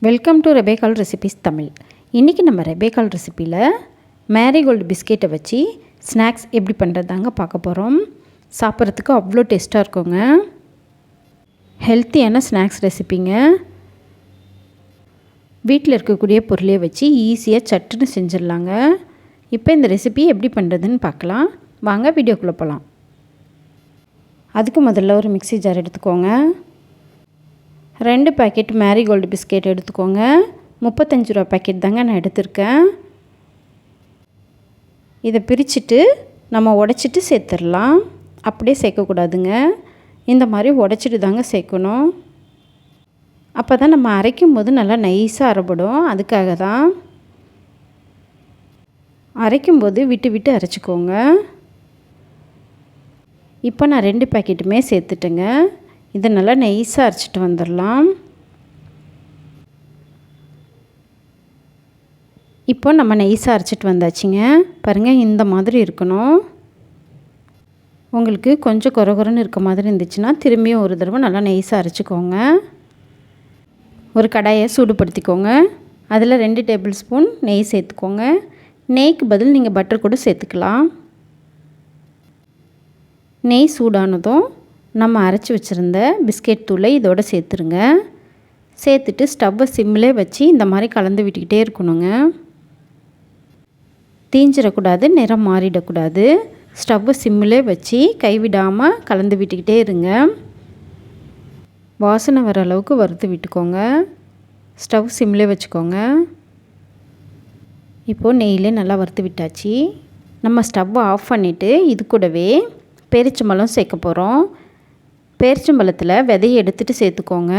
Welcome to ரெபேக்கால் recipes Tamil. இன்றைக்கி நம்ம ரெபேக்கால் ரெசிப்பியில் மேரிகோல்டு பிஸ்கெட்டை வச்சு ஸ்நாக்ஸ் எப்படி பண்ணுறதாங்க பார்க்க போகிறோம். சாப்பிட்றதுக்கு அவ்வளோ டேஸ்ட்டாக இருக்குங்க. ஹெல்த்தியான ஸ்நாக்ஸ் ரெசிப்பிங்க. வீட்டில் இருக்கக்கூடிய பொருளை வச்சு ஈஸியாக சட்டுன்னு செஞ்சிடலாங்க. இப்போ இந்த ரெசிபி எப்படி பண்ணுறதுன்னு பார்க்கலாம். வாங்க வீடியோக்குள்ளே போகலாம். அதுக்கு முதல்ல ஒரு மிக்ஸி ஜார் எடுத்துக்கோங்க. 2 பேக்கெட் மேரிகோல்டு பிஸ்கெட் எடுத்துக்கோங்க. 35 ரூபா பேக்கெட் தாங்க நான் எடுத்திருக்கேன். இதை பிரிச்சுட்டு நம்ம உடைச்சிட்டு சேர்த்துடலாம். அப்படியே சேர்க்கக்கூடாதுங்க. இந்த மாதிரி உடைச்சிட்டு தாங்க சேர்க்கணும். அப்போ தான் நம்ம அரைக்கும் போது நல்லா நைஸாக அரைப்படும். அதுக்காக தான் அரைக்கும்போது விட்டு விட்டு அரைச்சிக்கோங்க. இப்போ நான் 2 பேக்கெட்டுமே சேர்த்துட்டேங்க. இதை நல்லா நைஸாக அரைச்சிட்டு வந்துடலாம். இப்போ நம்ம நைஸாக அரைச்சிட்டு வந்தாச்சுங்க. பாருங்கள், இந்த மாதிரி இருக்கணும். உங்களுக்கு கொஞ்சம் குறகுறன்னு இருக்க மாதிரி இருந்துச்சுன்னா திரும்பியும் ஒரு தடவை நல்லா நைஸாக அரைச்சிக்கோங்க. ஒரு கடாயை சூடுபடுத்திக்கோங்க. அதில் 2 டேபிள் ஸ்பூன் நெய் சேர்த்துக்கோங்க. நெய்க்கு பதில் நீங்கள் பட்டர் கூட சேர்த்துக்கலாம். நெய் சூடானதும் நம்ம அரைச்சி வச்சுருந்த பிஸ்கெட் தூளை இதோடு சேர்த்துருங்க. சேர்த்துட்டு ஸ்டவ்வை சிம்மிலே வச்சு இந்த மாதிரி கலந்து விட்டுக்கிட்டே இருக்கணுங்க. தீஞ்சிடக்கூடாது, நிறம் மாறிடக்கூடாது. ஸ்டவ்வை சிம்மிலே வச்சு கைவிடாமல் கலந்து விட்டுக்கிட்டே இருங்க. வாசனை வர அளவுக்கு வறுத்து விட்டுக்கோங்க. ஸ்டவ் சிம்மிலே வச்சுக்கோங்க. இப்போது நெய்யிலே நல்லா வறுத்து விட்டாச்சு. நம்ம ஸ்டவ்வை ஆஃப் பண்ணிவிட்டு இது கூடவே பேரிச்சம்பழம் சேர்க்க போகிறோம். பேரிச்சம்பழத்தில் விதையை எடுத்துகிட்டு சேர்த்துக்கோங்க.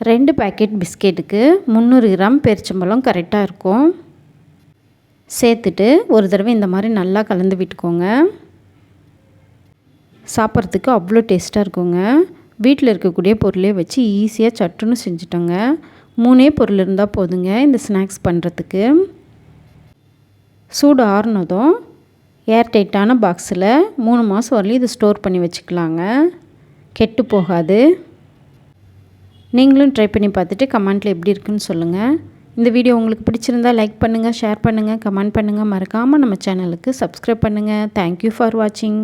2 பேக்கெட் பிஸ்கெட்டுக்கு 300 கிராம் பேரிச்சம்பழம் கரெக்டாக இருக்கும். சேர்த்துட்டு ஒரு தடவை இந்த மாதிரி நல்லா கலந்து விட்டுக்கோங்க. சாப்பிட்றதுக்கு அவ்வளோ டேஸ்ட்டாக இருக்குங்க. வீட்டில் இருக்கக்கூடிய பொருளே வச்சு ஈஸியாக சட்டுன்னு செஞ்சுட்டோங்க. 3 பொருள் இருந்தால் போதுங்க இந்த ஸ்நாக்ஸ் பண்ணுறதுக்கு. சூடு ஆறுனதும் ஏர்டைட்டான பாக்ஸில் 3 மாதம் வரலையும் இது ஸ்டோர் பண்ணி வச்சுக்கலாங்க. கெட்டு போகாது. நீங்களும் ட்ரை பண்ணி பார்த்துட்டு கமெண்ட்டில் எப்படி இருக்குன்னு சொல்லுங்கள். இந்த வீடியோ உங்களுக்கு பிடிச்சிருந்தால் லைக் பண்ணுங்கள், ஷேர் பண்ணுங்கள், கமெண்ட் பண்ணுங்கள். மறக்காமல் நம்ம சேனலுக்கு சப்ஸ்கிரைப் பண்ணுங்கள். தேங்க்யூ ஃபார் வாட்சிங்.